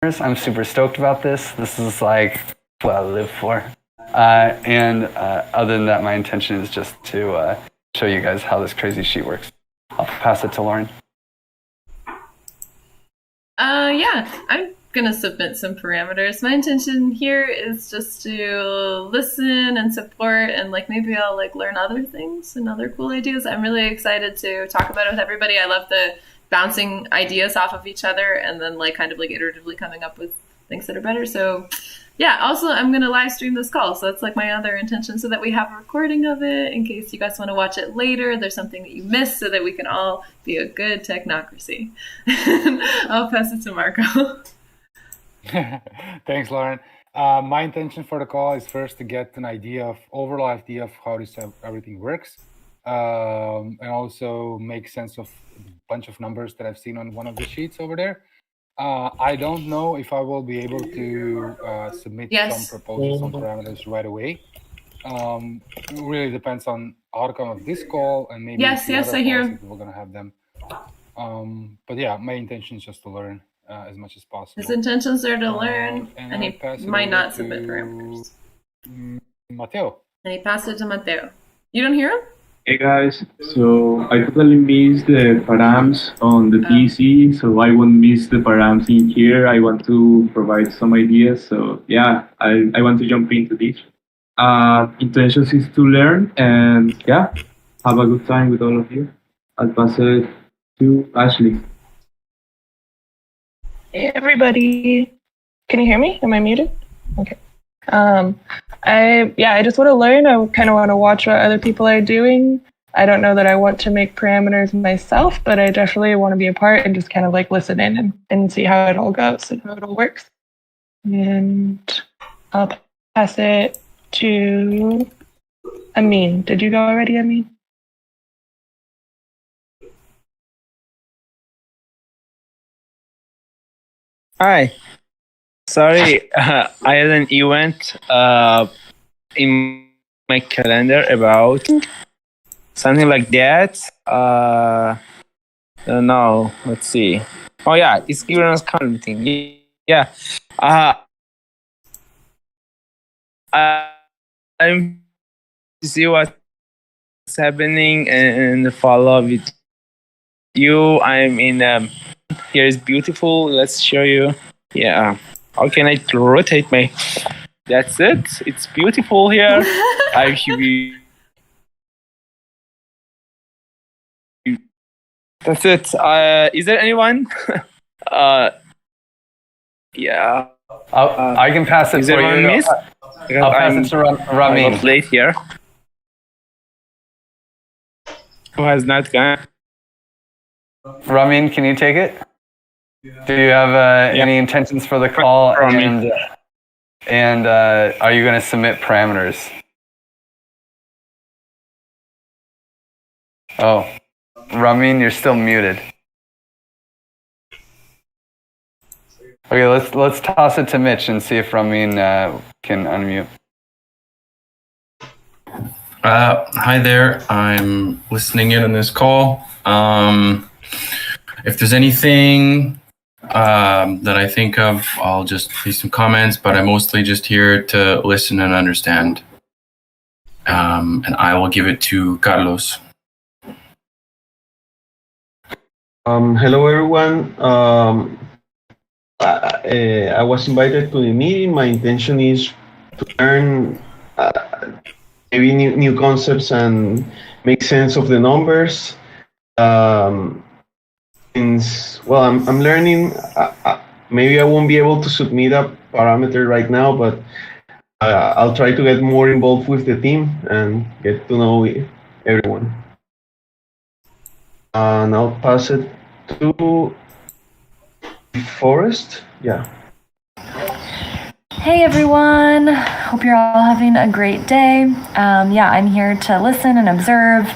I'm super stoked about this. This is like what I live for. And other than that, my intention is just to show you guys how this crazy sheet works. I'll pass it to Lauren. Yeah, I'm gonna submit some parameters. My intention here is just to listen and support, and like maybe I'll like learn other things and other cool ideas. I'm really excited to talk about it with everybody. I love the bouncing ideas off of each other and then like kind of like iteratively coming up with things that are better. So yeah, also I'm gonna live stream this call, so that's like my other intention, so that we have a recording of it in case you guys want to watch it later. There's something that you missed, so that we can all be a good technocracy. I'll pass it to Marco. Thanks, Lauren. My intention for the call is first to get an overall idea of how everything works, and also make sense of a bunch of numbers that I've seen on one of the sheets over there. I don't know if I will be able to submit some proposals on parameters right away. It really depends on outcome of this call and maybe I hear if we're going to have them. But yeah, my intention is just to learn as much as possible. His intentions are to learn, and he might not submit parameters. Mateo. And he passed it to Mateo. You don't hear him? Hey guys, so I totally missed the params on the PC, so I won't miss the params in here. I want to provide some ideas, so yeah, I want to jump into this. Intentions is to learn, and yeah, have a good time with all of you. I'll pass it to Ashley. Hey everybody, can you hear me? Am I muted? Okay. I just want to learn. I kind of want to watch what other people are doing. I don't know that I want to make parameters myself, but I definitely want to be a part and just kind of like listen in and see how it all goes and how it all works. And I'll pass it to Amin. Did you go already, Amin? Hi. Sorry, I had an event in my calendar about something like that. Don't know. Let's see. Oh yeah, it's given us counting. Yeah. I'm to see what's happening and follow up with you. I'm in. Here is beautiful. Let's show you. Yeah. How can I rotate my... That's it. It's beautiful here. I should be... That's it. Is there anyone? Yeah. I can pass it is for you. I'll pass it to Ramin. I'm late here. Who has not gone? Ramin, can you take it? Do you have any intentions for the call? And are you going to submit parameters? Oh, Ramin, you're still muted. Okay, let's toss it to Mitch and see if Ramin can unmute. Hi there. I'm listening in on this call. If there's anything that I think of, I'll just leave some comments, but I'm mostly just here to listen and understand. And I will give it to Carlos. Hello everyone. I was invited to the meeting. My intention is to learn maybe new concepts and make sense of the numbers. Since, well, I'm learning, maybe I won't be able to submit a parameter right now, but I'll try to get more involved with the team and get to know everyone. And I'll pass it to Forrest. Yeah. Hey everyone, hope you're all having a great day. Yeah, I'm here to listen and observe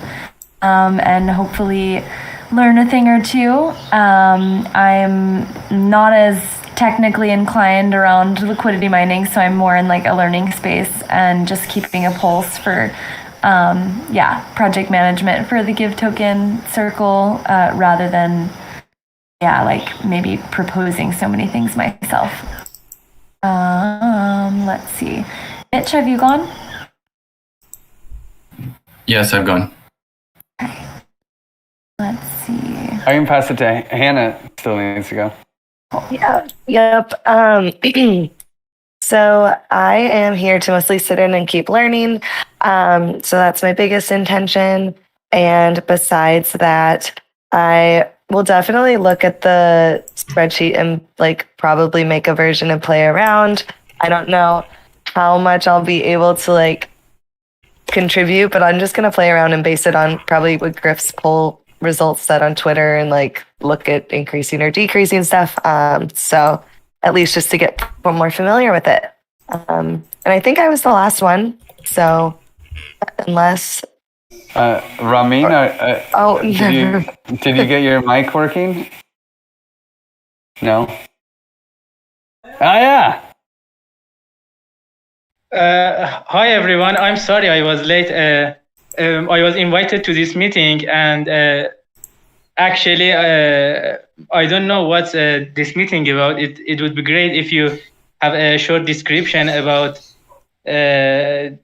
and hopefully learn a thing or two. I'm not as technically inclined around liquidity mining, so I'm more in like a learning space and just keeping a pulse for project management for the Give token circle rather than yeah, like maybe proposing so many things myself. Let's see. Mitch, have you gone? Yes, I've gone. Okay. Let's see. I can pass it to Hannah. Still needs to go. Yeah. Yep. So I am here to mostly sit in and keep learning. So that's my biggest intention. And besides that, I will definitely look at the spreadsheet and like probably make a version and play around. I don't know how much I'll be able to like contribute, but I'm just gonna play around and base it on probably what Griff's poll results said on Twitter and like look at increasing or decreasing stuff. So at least just to get more familiar with it. And I think I was the last one. So unless Ramin, oh, did you get your mic working? No. Ah, yeah. Hi everyone. I'm sorry I was late. I was invited to this meeting, and actually, I don't know what's this meeting about. It would be great if you have a short description about about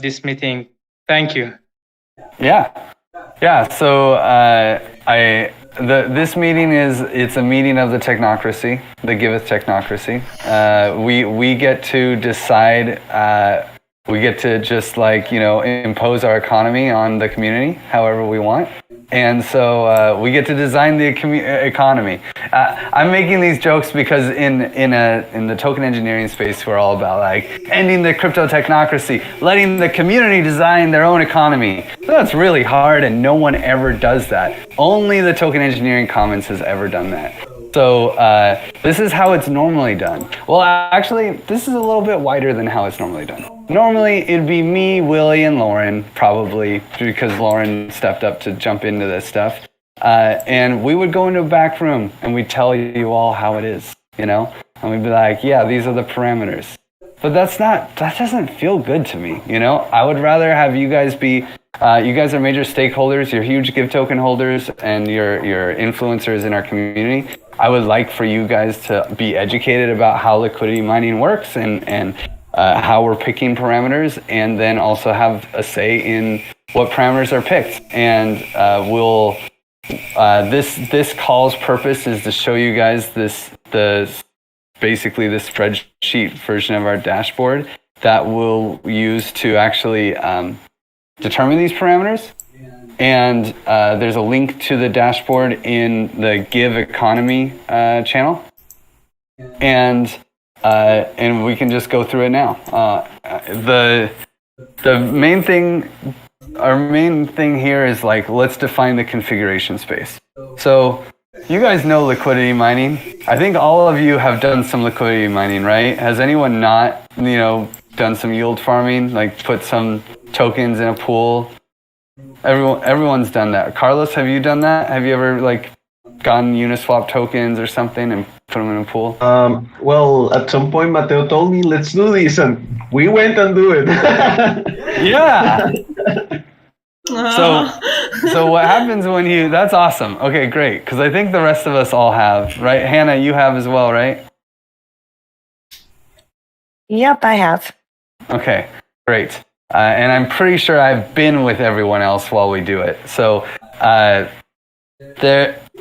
this meeting. Thank you. Yeah. So this meeting it's a meeting of the technocracy, the Giveth technocracy. We get to decide. We get to just impose our economy on the community however we want. And so we get to design the economy. I'm making these jokes because in the token engineering space, we're all about like ending the crypto technocracy, letting the community design their own economy. So that's really hard, and no one ever does that. Only the token engineering commons has ever done that. So this is how it's normally done. Well, actually, this is a little bit wider than how it's normally done. Normally, it'd be me, Willie, and Lauren, probably, because Lauren stepped up to jump into this stuff. And we would go into a back room, and we'd tell you all how it is, And we'd be like, yeah, these are the parameters. But that doesn't feel good to me, I would rather have you guys be, you guys are major stakeholders, you're huge Give token holders, and you're influencers in our community. I would like for you guys to be educated about how liquidity mining works and how we're picking parameters, and then also have a say in what parameters are picked. And this call's purpose is to show you guys basically the spreadsheet version of our dashboard that we'll use to actually determine these parameters. And there's a link to the dashboard in the Give Economy channel. And we can just go through it now. The main thing, our main thing here is like, let's define the configuration space. So you guys know liquidity mining. I think all of you have done some liquidity mining, right? Has anyone not, done some yield farming, like put some tokens in a pool? Everyone's done that. Carlos, have you done that? Have you ever gotten Uniswap tokens or something and put them in a pool? Well, at some point, Mateo told me, let's do this, and we went and do it. Yeah. So what happens when that's awesome. Okay, great. Because I think the rest of us all have, right? Hannah, you have as well, right? Yep, I have. Okay, great. And I'm pretty sure I've been with everyone else while we do it. So the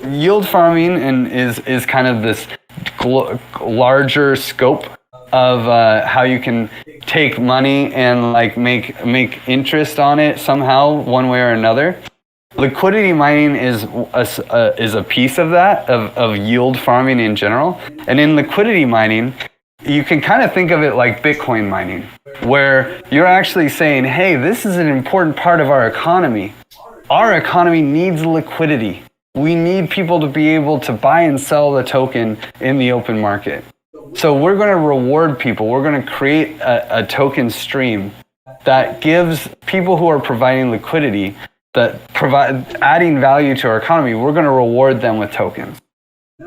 yield farming is kind of this larger scope of how you can take money and make interest on it somehow, one way or another. Liquidity mining is a piece of that, of yield farming in general. And in liquidity mining, you can kind of think of it like Bitcoin mining, where you're actually saying, hey, this is an important part of our economy. Our economy needs liquidity. We need people to be able to buy and sell the token in the open market. So we're going to reward people. We're going to create a token stream that gives people who are providing liquidity, that provide adding value to our economy. We're going to reward them with tokens.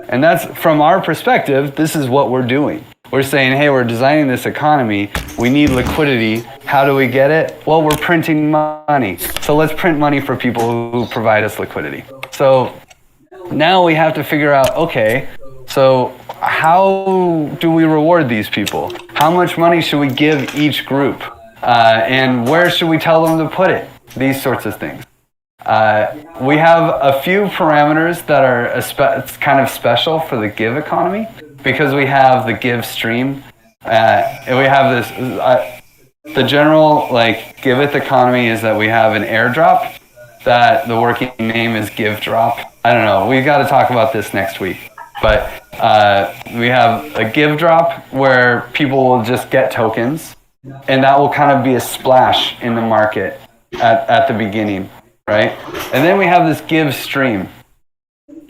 And that's, from our perspective, this is what we're doing. We're saying, hey, we're designing this economy. We need liquidity. How do we get it? Well, we're printing money. So let's print money for people who provide us liquidity. So now we have to figure out, okay, so how do we reward these people? How much money should we give each group? And where should we tell them to put it? These sorts of things. We have a few parameters that are kind of special for the Give economy, because we have the Give stream. And we have this, the general like Giveth economy is that we have an airdrop that the working name is Give Drop. I don't know, we've got to talk about this next week. But we have a Give Drop where people will just get tokens, and that will kind of be a splash in the market at the beginning, right? And then we have this Give stream.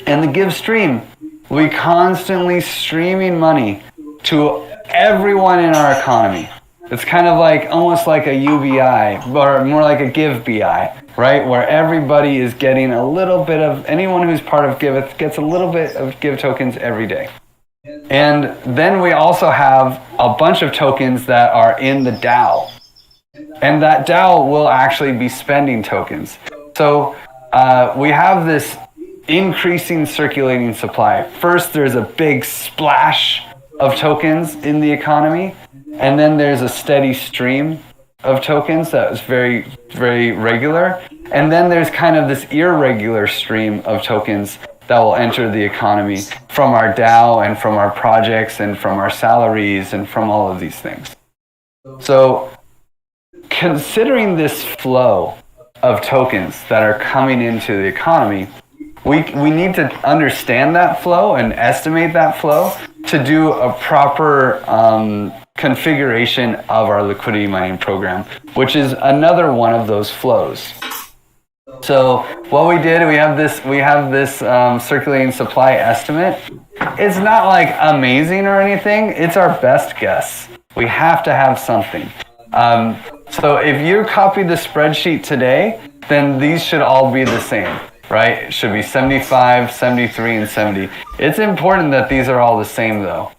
And the Give stream, we constantly streaming money to everyone in our economy. It's kind of like almost like a UBI, or more like a Give BI, right? Where everybody is getting a little bit of, anyone who's part of Giveth gets a little bit of Give tokens every day. And then we also have a bunch of tokens that are in the DAO. And that DAO will actually be spending tokens. So we have this increasing circulating supply. First, there's a big splash of tokens in the economy. And then there's a steady stream of tokens that is very, very regular. And then there's kind of this irregular stream of tokens that will enter the economy from our DAO and from our projects and from our salaries and from all of these things. So considering this flow of tokens that are coming into the economy, we need to understand that flow and estimate that flow to do a proper configuration of our liquidity mining program, which is another one of those flows. So what we did, we have this circulating supply estimate. It's not like amazing or anything. It's our best guess. We have to have something. So if you copy the spreadsheet today, then these should all be the same, right? It should be 75, 73, and 70. It's important that these are all the same though.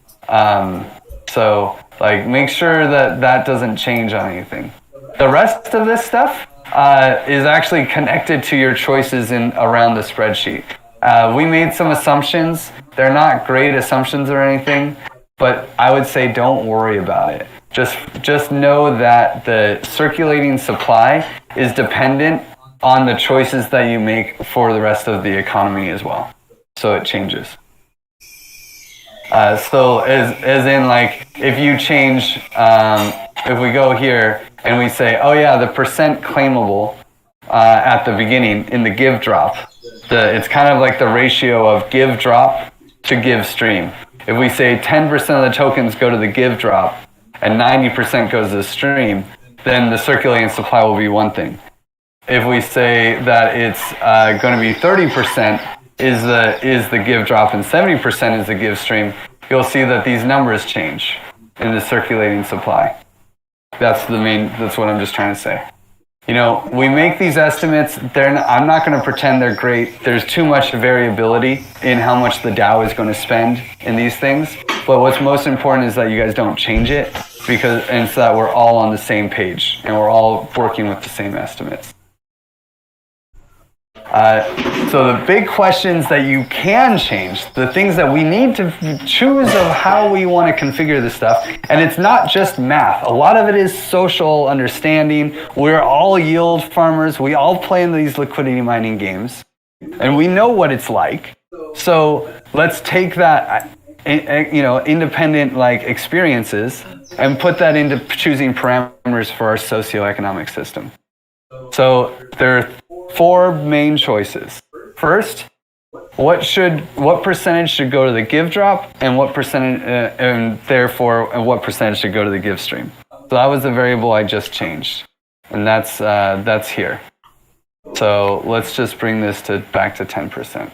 So like make sure that that doesn't change on anything. The rest of this stuff is actually connected to your choices around the spreadsheet. We made some assumptions. They're not great assumptions or anything, but I would say don't worry about it. Just know that the circulating supply is dependent on the choices that you make for the rest of the economy as well. So it changes. So as in like, if you change, if we go here and we say, oh yeah, the percent claimable at the beginning in the Give Drop, it's kind of like the ratio of Give Drop to Give Stream. If we say 10% of the tokens go to the Give Drop and 90% goes to the Stream, then the circulating supply will be one thing. If we say that it's going to be 30% is the Give Drop and 70% is the Give Stream, you'll see that these numbers change in the circulating supply. That's what I'm just trying to say. You know, we make these estimates, I'm not going to pretend they're great. There's too much variability in how much the DAO is going to spend in these things. But what's most important is that you guys don't change it, and so that we're all on the same page and we're all working with the same estimates. So the big questions that you can change, the things that we need to choose of how we want to configure this stuff, and it's not just math. A lot of it is social understanding. We're all yield farmers. We all play in these liquidity mining games, and we know what it's like. So let's take that, independent like experiences and put that into choosing parameters for our socioeconomic system. So there are 4 main choices. First, what percentage should go to the Give Drop, and what percentage, and what percentage should go to the Give Stream. So that was the variable I just changed, and that's here. So let's just bring this back to 10%.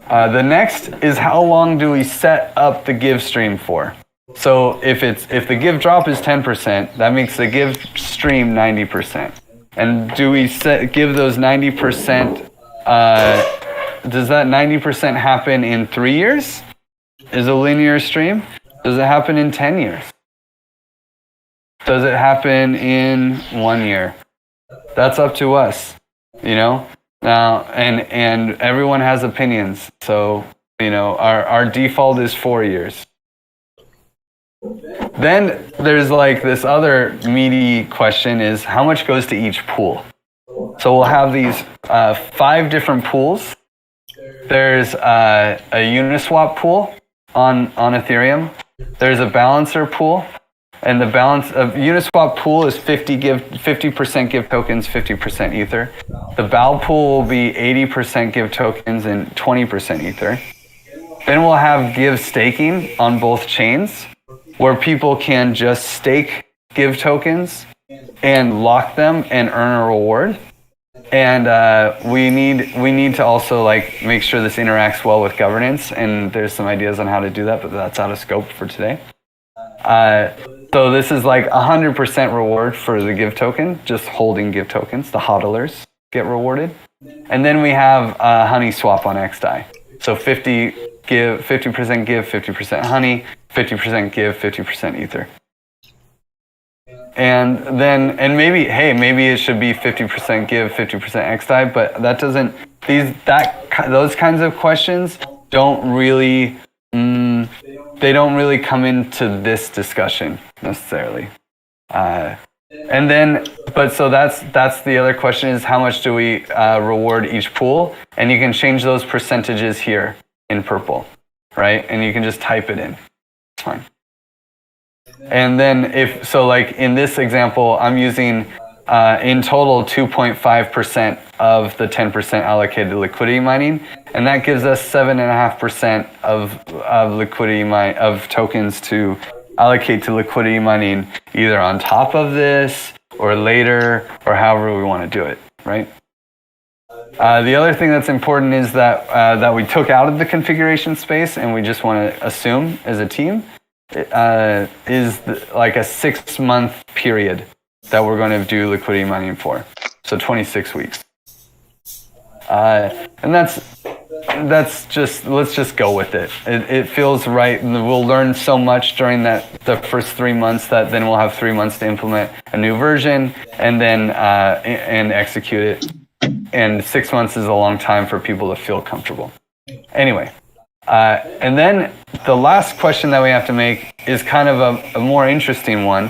The next is how long do we set up the Give Stream for? So if the Give Drop is 10%, that makes the Give Stream 90%. And do we give those 90%, does that 90% happen in 3 years? Is a linear stream? Does it happen in 10 years? Does it happen in 1 year? That's up to us, you know? Now, and everyone has opinions. So, you know, our default is 4 years. Then there's like this other meaty question is how much goes to each pool? So we'll have these 5 different pools. There's a Uniswap pool on Ethereum. There's a balancer pool. And the balance of Uniswap pool is 50% give tokens, 50% Ether. The BAL pool will be 80% give tokens and 20% Ether. Then we'll have give staking on both chains, where people can just stake give tokens and lock them and earn a reward. And we need to also like make sure this interacts well with governance. And there's some ideas on how to do that, but that's out of scope for today. So this is like 100% reward for the give token, just holding give tokens. The hodlers get rewarded. And then we have honey swap on XDAI. So 50% give, 50% honey, 50% give, 50% Ether. And then, and maybe it should be 50% give, 50% XDAI, but that doesn't, those kinds of questions don't really, they don't really come into this discussion necessarily. And then, but so that's the other question is how much do we reward each pool? And you can change those percentages here in purple, right? And you can just type it in. It's fine. And then if, so like in this example, I'm using in total 2.5% of the 10% allocated to liquidity mining. And that gives us 7.5% of liquidity of tokens to allocate to liquidity mining either on top of this or later or however we want to do it, right? The other thing that's important is that we took out of the configuration space and we just want to assume as a team is like a 6-month period that we're going to do liquidity mining for. So 26 weeks. And that's just, let's just go with it. It feels right. We'll learn so much during the first 3 months that then we'll have 3 months to implement a new version and then and execute it. And 6 months is a long time for people to feel comfortable. Anyway, and then the last question that we have to make is kind of a more interesting one.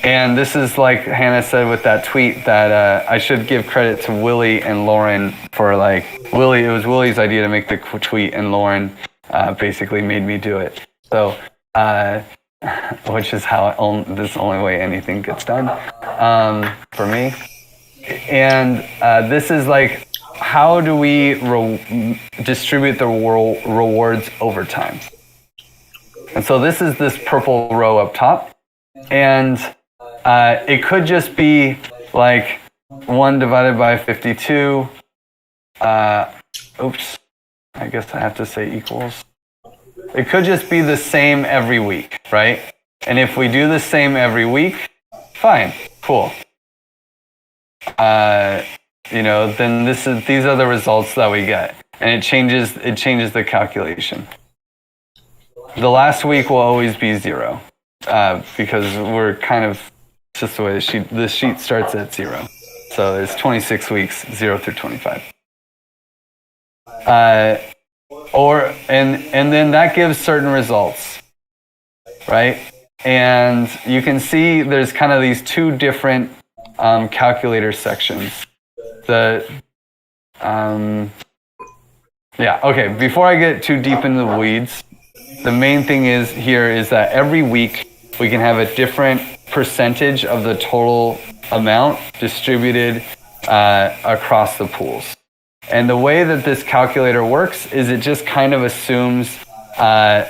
And this is like Hannah said with that tweet that I should give credit to Willie and Lauren for like, it was Willie's idea to make the tweet and Lauren basically made me do it. So, which is how this is the only way anything gets done for me. And this is like, how do we distribute the rewards over time? And so this is this purple row up top. And it could just be like 1 divided by 52. Oops, I guess I have to say equals. It could just be the same every week, right? And if we do the same every week, fine, cool. You know, then these are the results that we get, and it changes the calculation. The last week will always be 0 because we're kind of just the way the sheet starts at 0. So it's 26 weeks, 0 through 25. And then that gives certain results, right? And you can see there's kind of these 2 different calculator sections. Okay, before I get too deep into the weeds, the main thing is that every week we can have a different percentage of the total amount distributed across the pools. And the way that this calculator works is it just kind of assumes the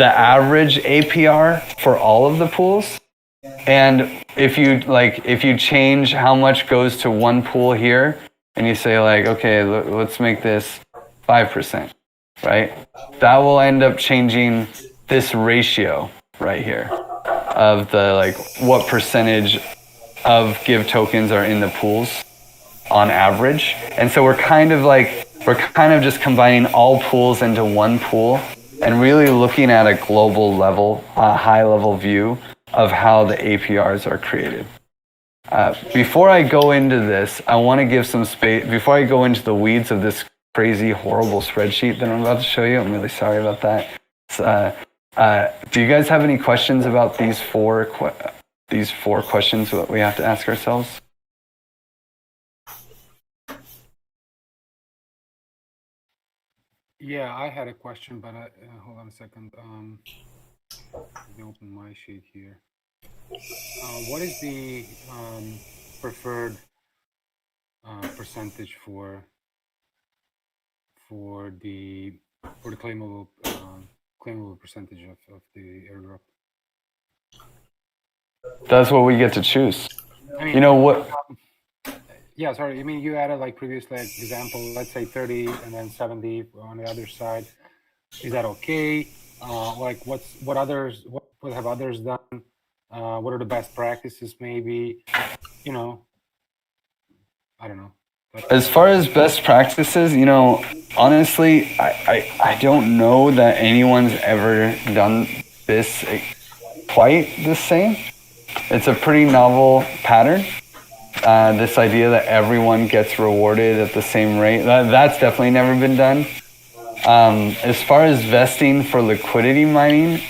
average APR for all of the pools. And if you change how much goes to one pool here, and you say like, okay, let's make this 5%, right? That will end up changing this ratio right here of the like what percentage of give tokens are in the pools on average. And so we're kind of just combining all pools into one pool and really looking at a global level, a high level view of how the APRs are created. Before I go into this, I want to give some space. Before I go into the weeds of this crazy, horrible spreadsheet that I'm about to show you, I'm really sorry about that. Do you guys have any questions about these four questions that we have to ask ourselves? Yeah, I had a question, but hold on a second. Let me open my sheet here. What is the preferred percentage for the claimable percentage of the airdrop? That's what we get to choose. I mean, you know what? Yeah, sorry. I mean, you added like previously, like, example, let's say 30 and then 70 on the other side. Is that okay? Like, what have others done? What are the best practices? Maybe, you know, I don't know. As far as best practices, you know, honestly, I don't know that anyone's ever done this quite the same. It's a pretty novel pattern. This idea that everyone gets rewarded at the same rate, that's definitely never been done. As far as vesting for liquidity mining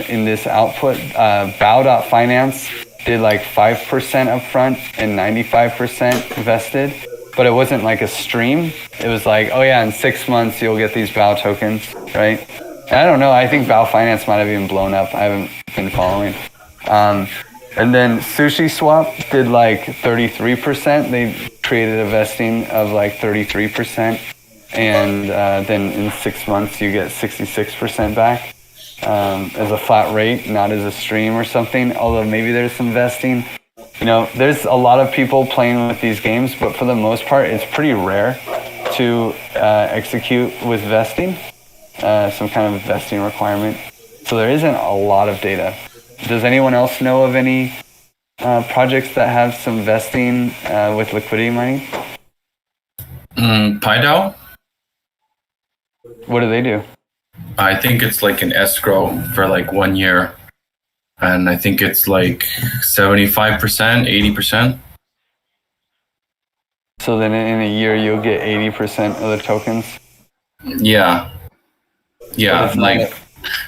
in this output, Bow.finance did like 5% upfront and 95% vested, but it wasn't like a stream. It was like, oh yeah, in 6 months you'll get these Bow tokens, right? And I don't know, I think Bow Finance might have even blown up. I haven't been following. And then Sushi Swap did like 33%. They created a vesting of like 33%. And then in 6 months, you get 66% back as a flat rate, not as a stream or something. Although maybe there's some vesting. You know, there's a lot of people playing with these games, but for the most part, it's pretty rare to execute with vesting, some kind of vesting requirement. So there isn't a lot of data. Does anyone else know of any projects that have some vesting with liquidity mining? PyDAO? What do they do? I think it's like an escrow for like 1 year. And I think it's like 75%, 80%. So then in a year, you'll get 80% of the tokens? Yeah. Yeah, like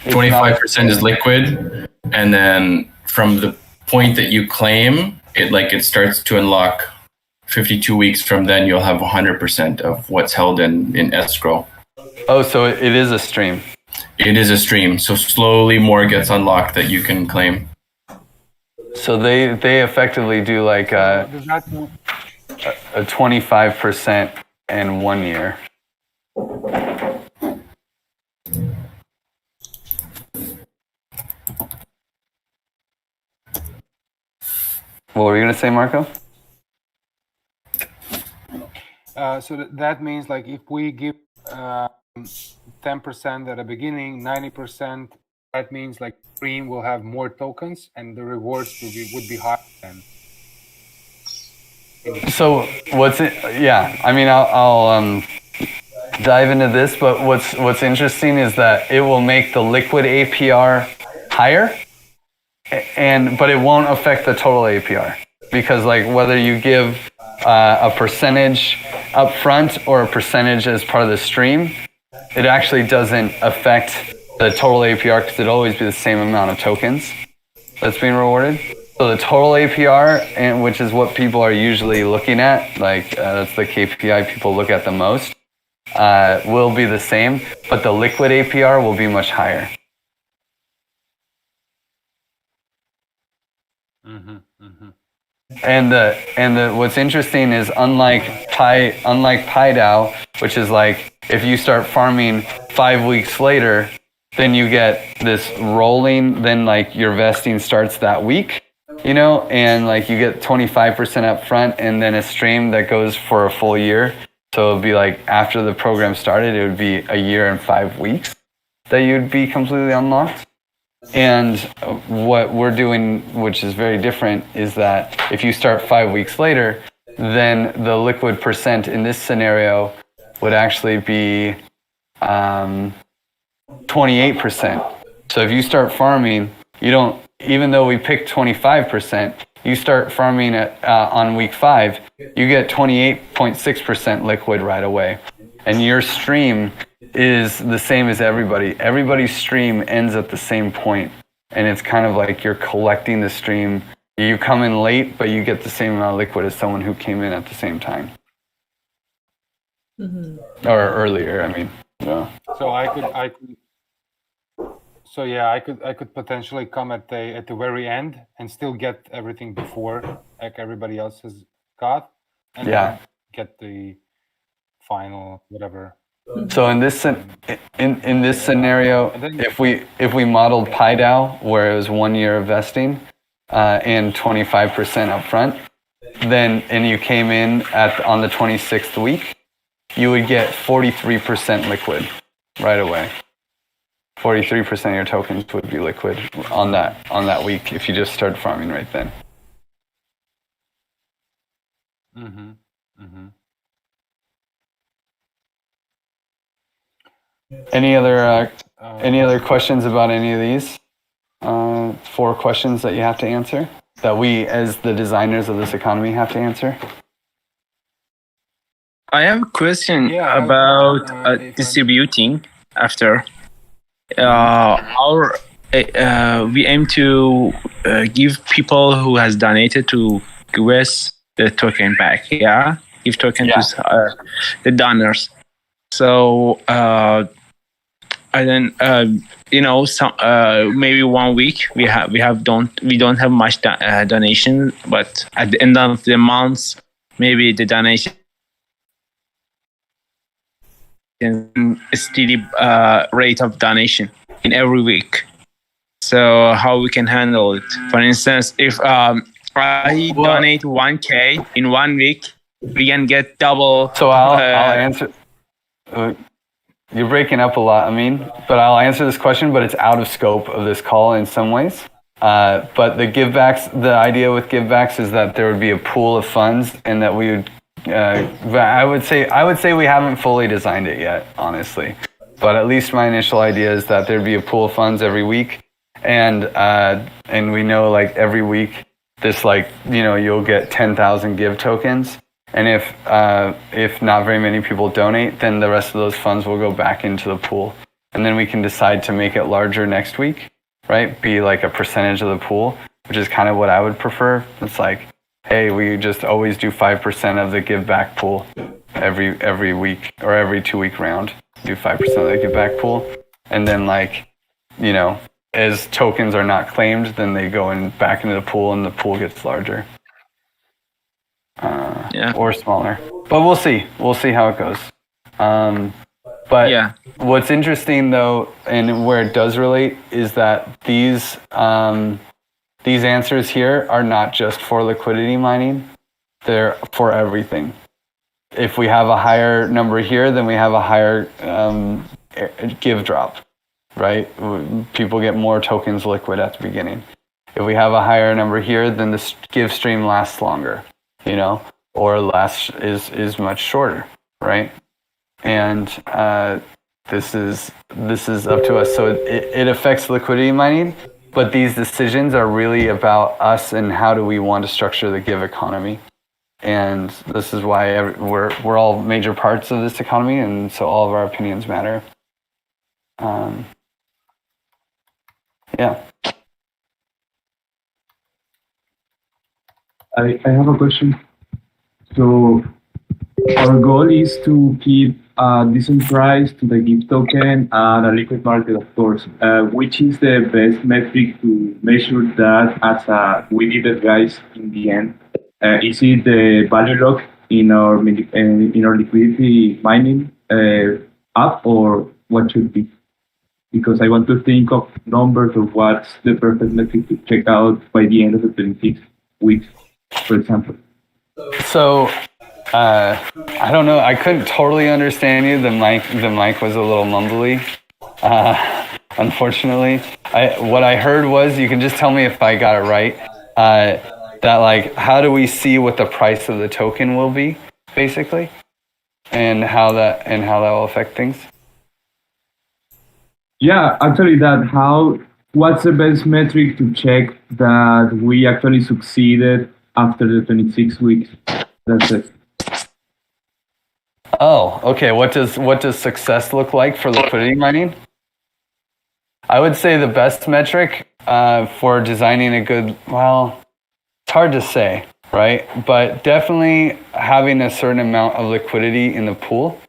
25% is liquid. And then from the point that you claim, it starts to unlock 52 weeks from then, you'll have 100% of what's held in escrow. Oh, so it is a stream. It is a stream. So slowly more gets unlocked that you can claim. So they effectively do like a 25% in 1 year. What were you going to say, Marco? So that means like if we give 10% at the beginning, 90%, that means like stream will have more tokens and the rewards would be higher then. So yeah, I mean, I'll dive into this, but what's interesting is that it will make the liquid APR higher, but it won't affect the total APR, because like whether you give a percentage up front or a percentage as part of the stream, it actually doesn't affect the total APR because it'll always be the same amount of tokens that's being rewarded. So the total APR, and which is what people are usually looking at, like that's the KPI people look at the most, will be the same, but the liquid APR will be much higher. Mm-hmm, mm-hmm. And what's interesting is unlike PyDAO, which is like if you start farming 5 weeks later, then you get this rolling, then like your vesting starts that week, you know, and like you get 25% up front and then a stream that goes for a full year. So it'll be like after the program started, it would be a year and 5 weeks that you'd be completely unlocked. And what we're doing, which is very different, is that if you start 5 weeks later, then the liquid percent in this scenario would actually be 28%. So if you start farming, you don't, even though we picked 25%, You start farming on week 5, you get 28.6% liquid right away. And your stream is the same as everybody. Everybody's stream ends at the same point. And it's kind of like you're collecting the stream. You come in late, but you get the same amount of liquid as someone who came in at the same time. Or earlier, I mean. Yeah. So I could potentially come at the very end and still get everything before like everybody else has got, and then get the final whatever. So in this scenario, if we modeled PyDAO where it was 1 year of vesting and 25% upfront, then and you came in on the 26th week, you would get 43% liquid right away. 43% of your tokens would be liquid on that week if you just start farming right then. Any other questions about any of these 4 questions that you have to answer, that we as the designers of this economy have to answer? I have a question about distributing after. We aim to give people who has donated to Giveth the token back. Give token to the donors. So and then some maybe 1 week we don't have much donation, but at the end of the month maybe the donation steady rate of donation in every week. So how we can handle it? For instance, if I donate 1K in 1 week, we can get double. So I'll answer. You're breaking up a lot, but I'll answer this question, but it's out of scope of this call in some ways. But the idea with givebacks is that there would be a pool of funds, and that we would. I would say we haven't fully designed it yet, honestly. But at least my initial idea is that there'd be a pool of funds every week, and we know like every week this you'll get 10,000 give tokens, and if not very many people donate, then the rest of those funds will go back into the pool, and then we can decide to make it larger next week, right? Be like a percentage of the pool, which is kind of what I would prefer. It's like, hey, we just always do 5% of the give back pool every week or every 2 week round. Do 5% of the give back pool, and then as tokens are not claimed, then they go back into the pool, and the pool gets larger or smaller. But we'll see how it goes. What's interesting though, and where it does relate, is that these answers here are not just for liquidity mining; they're for everything. If we have a higher number here, then we have a higher give drop, right? People get more tokens liquid at the beginning. If we have a higher number here, then the give stream lasts longer, or is much shorter, right? And this is up to us. So it affects liquidity mining, but these decisions are really about us and how do we want to structure the give economy. And this is why we're all major parts of this economy, and so all of our opinions matter. I have a question. So our goal is to keep a decent price to the give token and a liquid market, of course. Which is the best metric to measure that as we did it, guys, in the end? Is it the value lock in our liquidity mining app, or what should be? Because I want to think of numbers of what's the perfect metric to check out by the end of the 26 weeks, for example. So I don't know. I couldn't totally understand you. The mic was a little mumbly. Unfortunately, what I heard was, you can just tell me if I got it right. That how do we see what the price of the token will be, basically, and how that will affect things? Yeah, actually, how what's the best metric to check that we actually succeeded after the 26 weeks? That's it. Oh, okay. What does success look like for liquidity mining? I would say the best metric for designing a good, well, it's hard to say, right? But definitely having a certain amount of liquidity in the pool,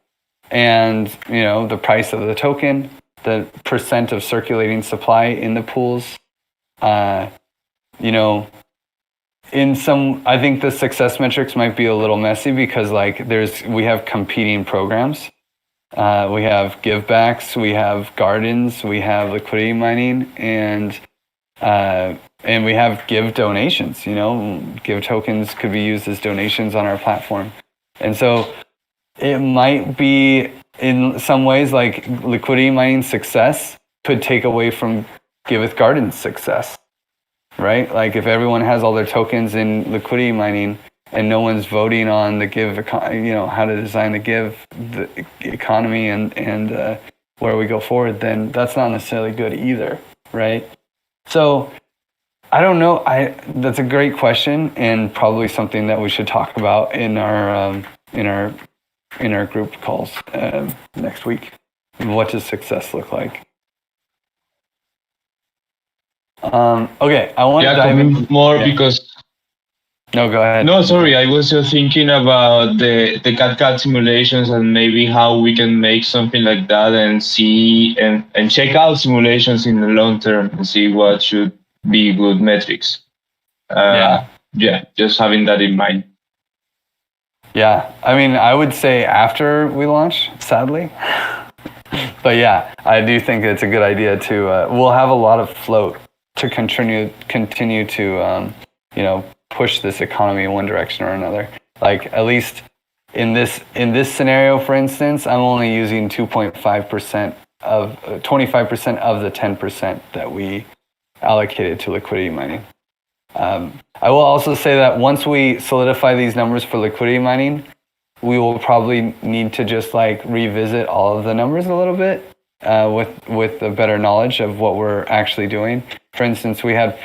and the price of the token, the percent of circulating supply in the pools. I think the success metrics might be a little messy because we have competing programs. We have givebacks, we have gardens, we have liquidity mining, and we have give donations. Give tokens could be used as donations on our platform, and so it might be in some ways like liquidity mining success could take away from Giveth Garden's success, right? Like if everyone has all their tokens in liquidity mining and no one's voting on the give, how to design the economy and where we go forward, then that's not necessarily good either, right? So I don't know. That's a great question and probably something that we should talk about in our group calls next week. What does success look like? Okay, I want to dive in more because. No, go ahead. No, sorry, I was just thinking about the CAD simulations and maybe how we can make something like that and see and check out simulations in the long term and see what should be good metrics. Just having that in mind. Yeah, I mean, I would say after we launch, sadly. But yeah, I do think it's a good idea to, we'll have a lot of float to continue to, push this economy in one direction or another. Like at least in this scenario, for instance, I'm only using 2.5% of 25% of the 10% that we allocated to liquidity mining. I will also say that once we solidify these numbers for liquidity mining, we will probably need to just revisit all of the numbers a little bit with a better knowledge of what we're actually doing. For instance, we had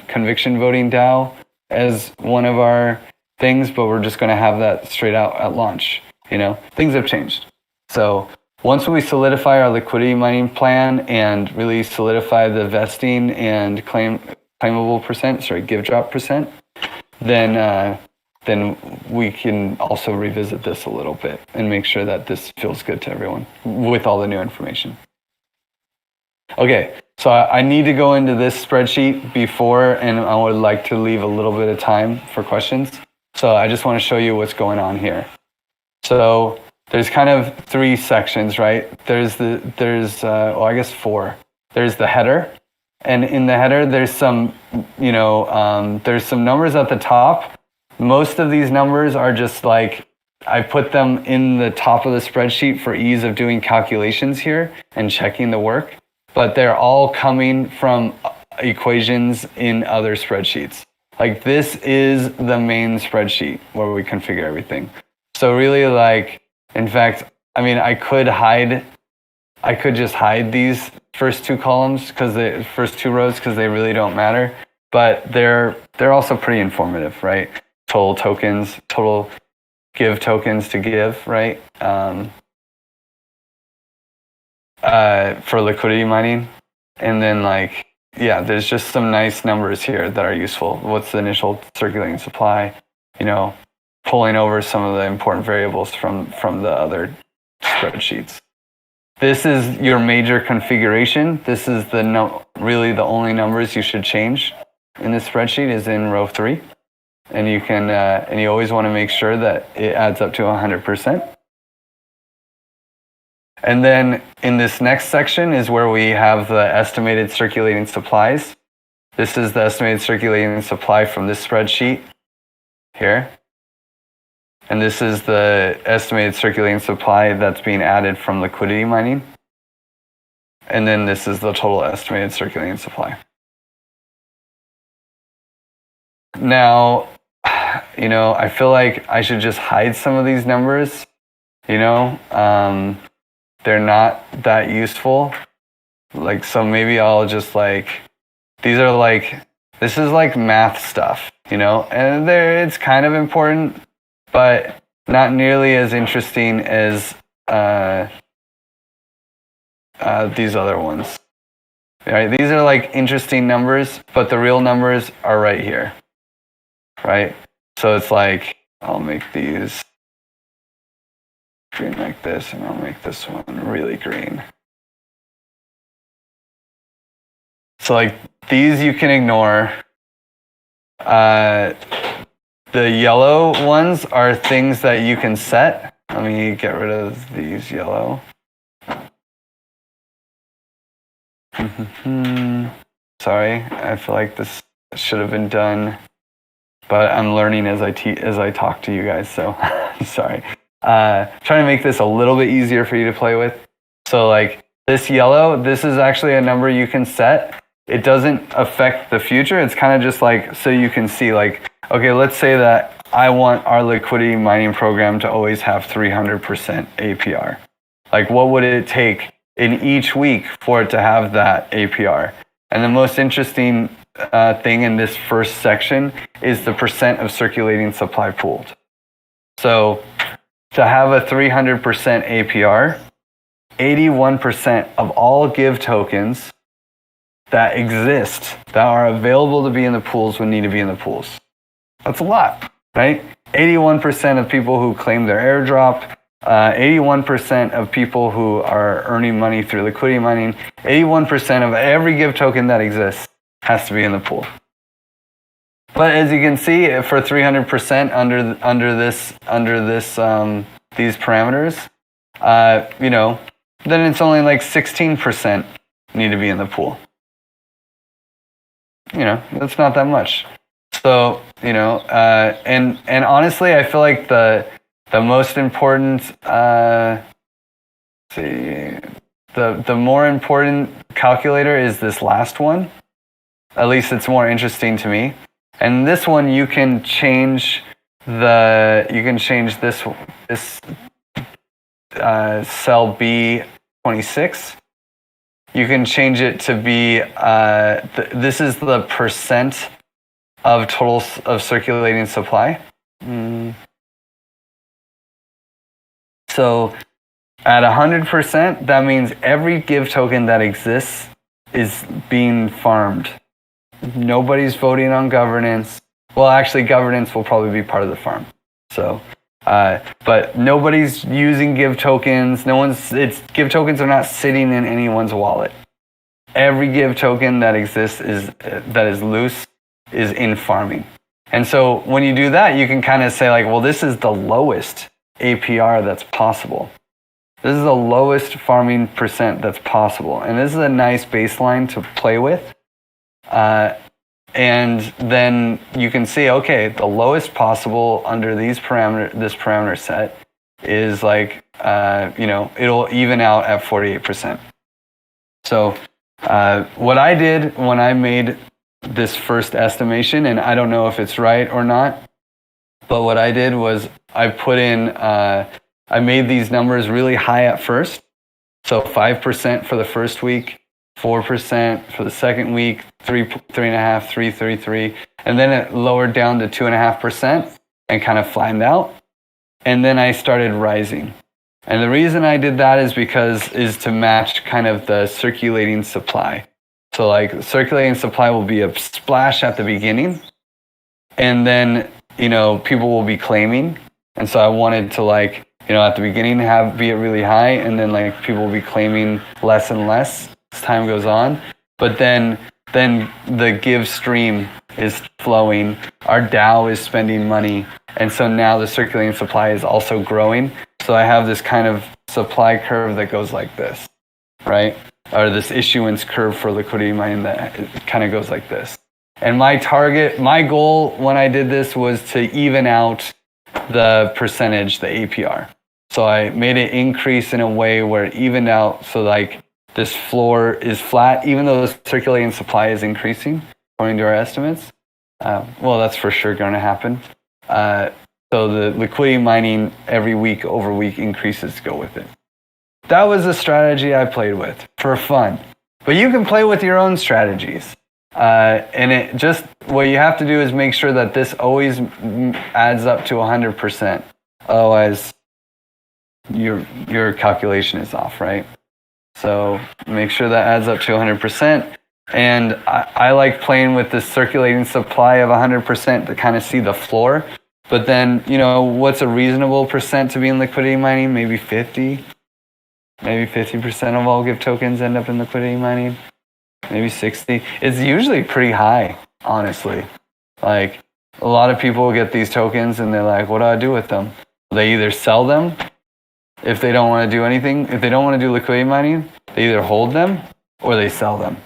conviction voting DAO as one of our things, but we're just going to have that straight out at launch. Things have changed. So once we solidify our liquidity mining plan and really solidify the vesting and claimable give drop percent, then we can also revisit this a little bit and make sure that this feels good to everyone with all the new information. Okay, so I need to go into this spreadsheet before, and I would like to leave a little bit of time for questions. So I just want to show you what's going on here. So there's kind of three sections, right? There's I guess four. There's the header, and in the header there's some, there's some numbers at the top. Most of these numbers are just I put them in the top of the spreadsheet for ease of doing calculations here and checking the work, but they're all coming from equations in other spreadsheets. This is the main spreadsheet where we configure everything. So really in fact, I mean, I could just hide these first two columns first two rows because they really don't matter, but they're also pretty informative, right? Total tokens, total give tokens to give, right? For liquidity mining. And then there's just some nice numbers here that are useful. What's the initial circulating supply? Pulling over some of the important variables from the other spreadsheets. This is your major configuration. This is really the only numbers you should change in this spreadsheet is in row 3. And you can, and you always want to make sure that it adds up to 100%. And then in this next section is where we have the estimated circulating supplies. This is the estimated circulating supply from this spreadsheet here. And this is the estimated circulating supply that's being added from liquidity mining. And then this is the total estimated circulating supply. Now, I feel like I should just hide some of these numbers. They're not that useful. like, so maybe I'll just like, these are like, this is like math stuff, you know, and it's kind of important, but not nearly as interesting as these other ones. Right? These are like interesting numbers, but the real numbers are right here. Right? So it's like, I'll make these green like this, and I'll make this one really green. So like these you can ignore. The yellow ones are things that you can set. Let me get rid of these yellow. Sorry, I feel like this should have been done, but I'm learning as I talk to you guys, so sorry. Trying to make this a little bit easier for you to play with. So like this yellow, this is actually a number you can set. It doesn't affect the future. It's kind of just like, so you can see like, okay, let's say that I want our liquidity mining program to always have 300% APR. Like what would it take in each week for it to have that APR? And the most interesting thing in this first section is the percent of circulating supply pooled. So to have a 300% APR, 81% of all Give tokens that exist, that are available to be in the pools, would need to be in the pools. That's a lot, right? 81% of people who claim their airdrop, 81% of people who are earning money through liquidity mining, 81% of every Give token that exists has to be in the pool. But as you can see, for 300% under these parameters, you know, then it's only like 16% need to be in the pool. You know, that's not that much. So, you know, and honestly, I feel like the most important, the more important calculator is this last one. At least it's more interesting to me. And this one, you can change this cell B26. You can change it to be, this is the percent of total of circulating supply. So at 100%, that means every Give token that exists is being farmed. Nobody's voting on governance. Well, actually, governance will probably be part of the farm. So, but nobody's using Give tokens. Give tokens are not sitting in anyone's wallet. Every Give token that exists that is loose is in farming. And so when you do that, you can kind of say like, well, this is the lowest APR that's possible. This is the lowest farming percent that's possible. And this is a nice baseline to play with. And then you can see, okay, the lowest possible under this parameter set is like, you know, it'll even out at 48%. So what I did when I made this first estimation, and I don't know if it's right or not, but what I did was I put in, I made these numbers really high at first. So 5% for the first week, 4% for the second week, 3.5%, 3.33%, and then it lowered down to 2.5% and kind of flattened out. And then I started rising. And the reason I did that is to match kind of the circulating supply. So like circulating supply will be a splash at the beginning, and then, you know, people will be claiming. And so I wanted to like, you know, at the beginning be it really high, and then like people will be claiming less and less as time goes on. But then the Give stream is flowing. Our DAO is spending money. And so now the circulating supply is also growing. So I have this kind of supply curve that goes like this, right? Or this issuance curve for liquidity mining that kind of goes like this. And my goal when I did this was to even out the percentage, the APR. So I made it increase in a way where it evened out, so like this floor is flat, even though the circulating supply is increasing, according to our estimates. Well, that's for sure going to happen. So the liquidity mining every week over week increases go with it. That was a strategy I played with for fun. But you can play with your own strategies. And it just, what you have to do is make sure that this always adds up to 100%. Otherwise, your calculation is off, right? So make sure that adds up to 100%. And I like playing with this circulating supply of 100% to kind of see the floor. But then, you know, what's a reasonable percent to be in liquidity mining? Maybe 50. Maybe 50% of all Giveth tokens end up in liquidity mining. Maybe 60. It's usually pretty high, honestly. Like, a lot of people get these tokens and they're like, what do I do with them? They either sell them if they don't want to do anything. If they don't want to do liquidity mining, they either hold them or they sell them.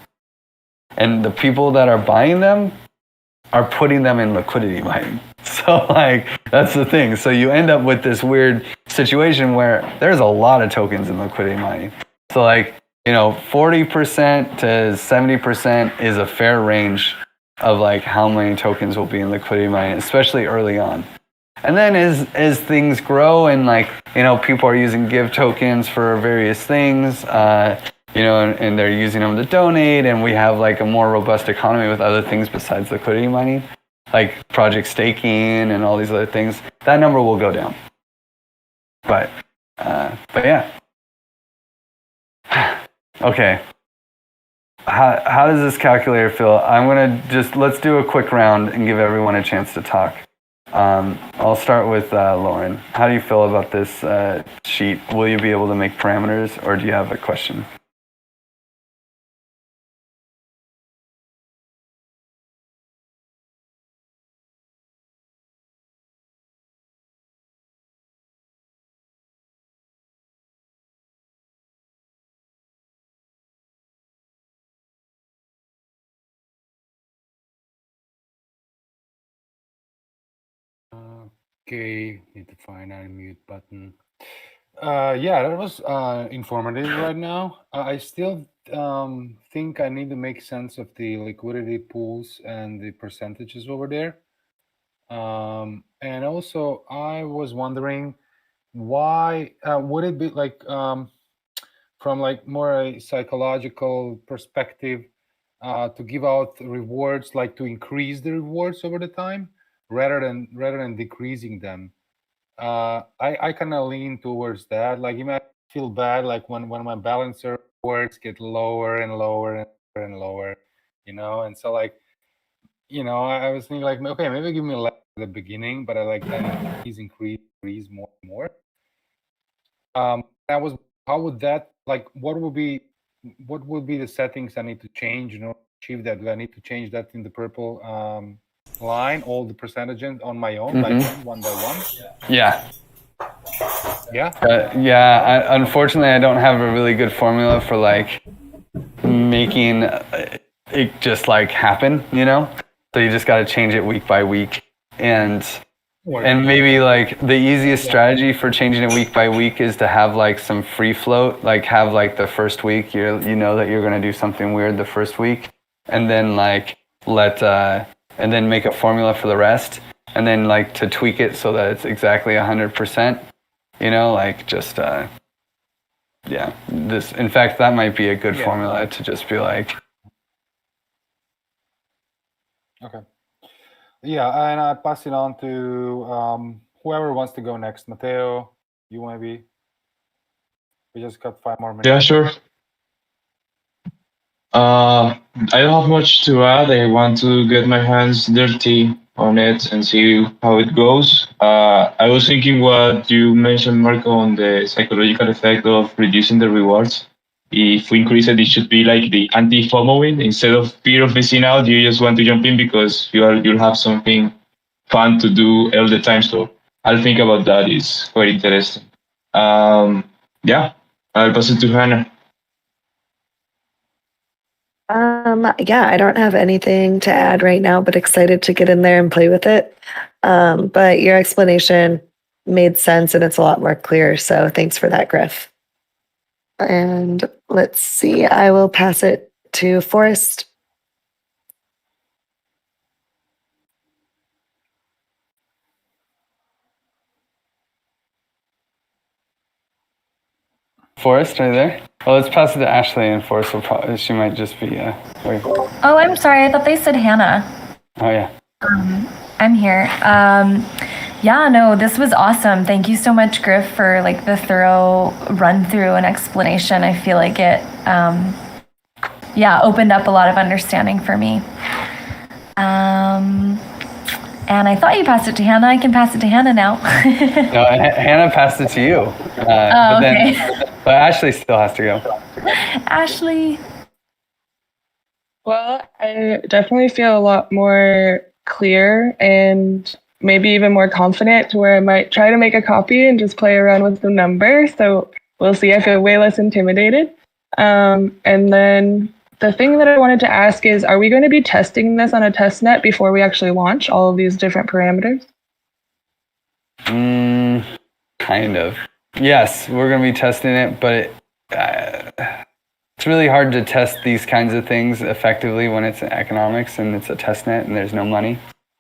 And the people that are buying them are putting them in liquidity mining. So, like, that's the thing. So you end up with this weird situation where there's a lot of tokens in liquidity mining. So, like, you know, 40% to 70% is a fair range of like how many tokens will be in liquidity mining, especially early on. And then as things grow and like, you know, people are using Give tokens for various things, you know, and they're using them to donate, and we have like a more robust economy with other things besides liquidity mining, like project staking and all these other things, that number will go down. But yeah. Okay. How does this calculator feel? I'm going to let's do a quick round and give everyone a chance to talk. I'll start with Lauren. How do you feel about this sheet? Will you be able to make parameters, or do you have a question? Okay, need to find a mute button. Yeah, that was informative right now. I still think I need to make sense of the liquidity pools and the percentages over there. And also, I was wondering why would it be like from like more a psychological perspective to give out rewards, like to increase the rewards over the time rather than decreasing them. I kind of lean towards that. Like, you might feel bad like when my balancer rewards get lower and lower and lower, you know. And so like, you know, I was thinking like, okay, maybe give me less at the beginning, but I like then increase more and more. That was, how would that, like, what would be the settings I need to change, you know, to achieve that? Do I need to change that in the purple line, all the percentages on my own, like one by one? Yeah. Yeah. Yeah. Unfortunately, I don't have a really good formula for like making it just like happen, you know. So you just got to change it week by week, and maybe like the easiest strategy for changing it week by week is to have like some free float, like have like the first week you know that you're going to do something weird the first week, and then like and then make a formula for the rest, and then like to tweak it so that it's exactly 100%, you know, like just yeah, this, in fact, that might be a good formula to just be like. Okay. Yeah, and I pass it on to whoever wants to go next. Mateo, you want to be? We just got 5 more minutes. Yeah, sure. I don't have much to add. I want to get my hands dirty on it and see how it goes. I was thinking what you mentioned, Marco, on the psychological effect of reducing the rewards. If we increase it, it should be like the anti-FOMOing. Instead of fear of missing out, you just want to jump in because you'll have something fun to do all the time. So I'll think about that. It's quite interesting. Yeah, I'll pass it to Hannah. Yeah, I don't have anything to add right now, but excited to get in there and play with it. But your explanation made sense and it's a lot more clear. So thanks for that, Griff. And let's see, I will pass it to Forrest. Forrest, are you there? Well, let's pass it to Ashley, and Forrest will probably, she might just be, wait. Oh, I'm sorry. I thought they said Hannah. Oh, yeah. I'm here. Yeah, no, this was awesome. Thank you so much, Griff, for like the thorough run through and explanation. I feel like it, opened up a lot of understanding for me. And I thought you passed it to Hannah. I can pass it to Hannah now. No, Hannah passed it to you. But Ashley still has to go. Ashley. Well, I definitely feel a lot more clear and maybe even more confident to where I might try to make a copy and just play around with the numbers. So we'll see. I feel way less intimidated. And then the thing that I wanted to ask is, are we going to be testing this on a test net before we actually launch all of these different parameters? Kind of. Yes, we're going to be testing it, but it's really hard to test these kinds of things effectively when it's in economics and it's a test net and there's no money,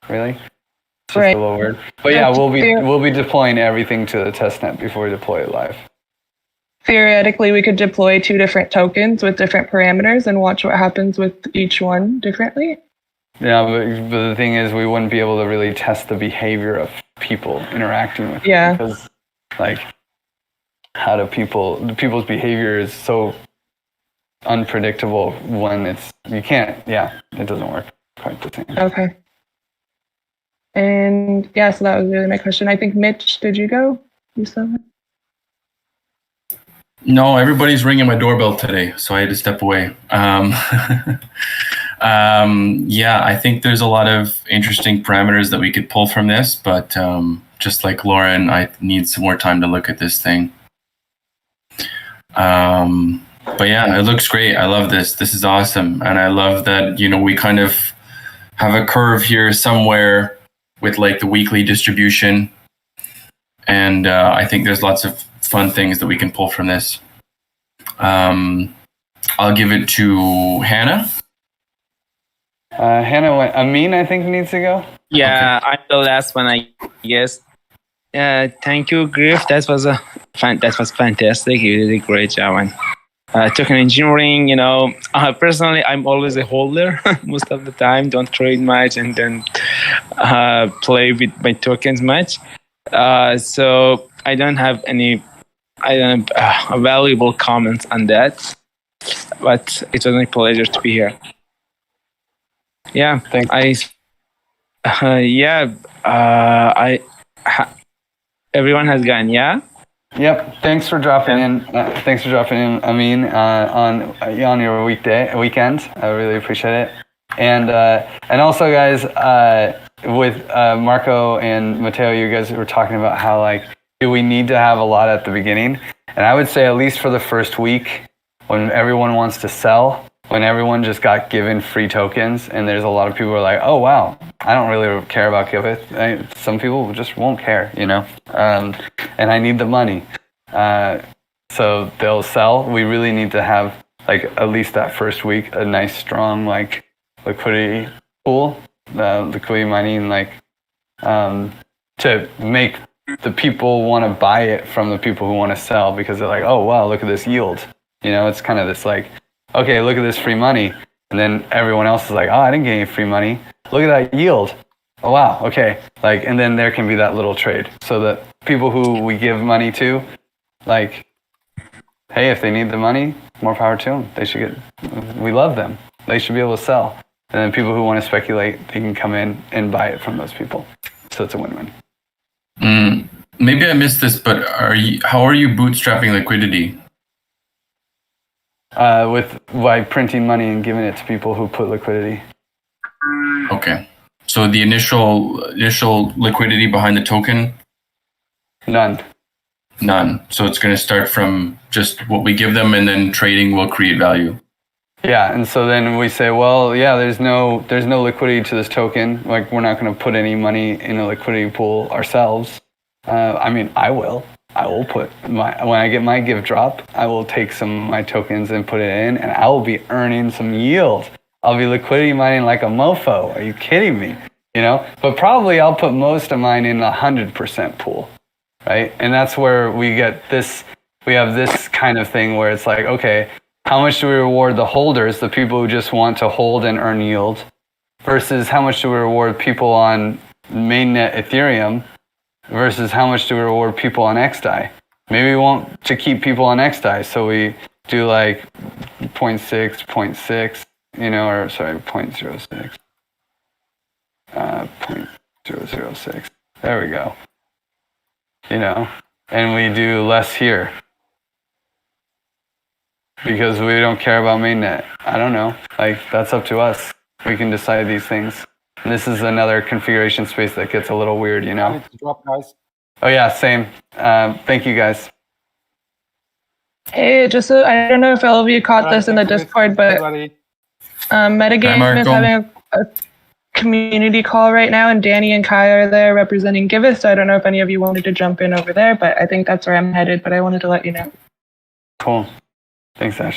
really. It's just a little weird. But yeah, we'll be deploying everything to the test net before we deploy it live. Theoretically, we could deploy 2 different tokens with different parameters and watch what happens with each one differently. Yeah, but the thing is, we wouldn't be able to really test the behavior of people interacting with it. Because, like, people's behavior is so unpredictable when it doesn't work quite the same. Okay. And yeah, so that was really my question. I think, Mitch, did you go? You saw that? No, everybody's ringing my doorbell today, so I had to step away. I think there's a lot of interesting parameters that we could pull from this, but just like Lauren, I need some more time to look at this thing. But yeah, it looks great. I love this. This is awesome. And I love that, we kind of have a curve here somewhere with like the weekly distribution. And I think there's lots of fun things that we can pull from this. I'll give it to Hannah. Hannah went. Amin, I think, needs to go. Yeah, okay. I'm the last one, I guess. Thank you, Griff. That was fantastic. You did a great job. And token engineering, personally, I'm always a holder most of the time. Don't trade much and then play with my tokens much. So I don't have any valuable comments on that. But it was my pleasure to be here. Yeah, thanks. Everyone has gone, yeah? Yep. Thanks for dropping in. Amin, on your weekend. I really appreciate it. And also, guys, with Marco and Matteo, you guys were talking about how do we need to have a lot at the beginning? And I would say at least for the first week, when everyone wants to sell, when everyone just got given free tokens, and there's a lot of people who are like, oh wow, I don't really care about Giveth. Some people just won't care, and I need the money. So they'll sell. We really need to have at least that first week a nice strong liquidity pool, liquidity mining, to make the people want to buy it from the people who want to sell, because they're like, oh wow, look at this yield. It's kind of this okay, look at this free money. And then everyone else is like, oh, I didn't get any free money. Look at that yield. Oh, wow. Okay. And then there can be that little trade. So that people who we give money to, hey, if they need the money, more power to them. They should we love them. They should be able to sell. And then people who want to speculate, they can come in and buy it from those people. So it's a win-win. Maybe I missed this, but how are you bootstrapping liquidity? By printing money and giving it to people who put liquidity. Okay. So the initial liquidity behind the token? None. So it's going to start from just what we give them, and then trading will create value. Yeah, and so then we say, well, yeah, there's no liquidity to this token. We're not going to put any money in a liquidity pool ourselves. I will put when I get my give drop, I will take some of my tokens and put it in, and I will be earning some yield. I'll be liquidity mining like a mofo. Are you kidding me? But probably I'll put most of mine in 100% pool, right? And that's where we get this we have this kind of thing where it's like, okay, how much do we reward the holders, the people who just want to hold and earn yield, versus how much do we reward people on mainnet Ethereum, versus how much do we reward people on XDAI? Maybe we want to keep people on XDAI, so we do like 0.6, 0.6, you know, or sorry, 0.06. 0.006. There we go. You know, and we do less here because we don't care about mainnet. I don't know. Like, that's up to us. We can decide these things. And this is another configuration space that gets a little weird, you know. Drop, guys. Oh yeah, same. Thank you guys. Hey, just so, I don't know if all of you caught this in the Discord, but Metagame is having a community call right now, and Danny and Kai are there representing Giveth, so I don't know if any of you wanted to jump in over there, but I think that's where I'm headed, but I wanted to let you know. Cool. Thanks, Sesh.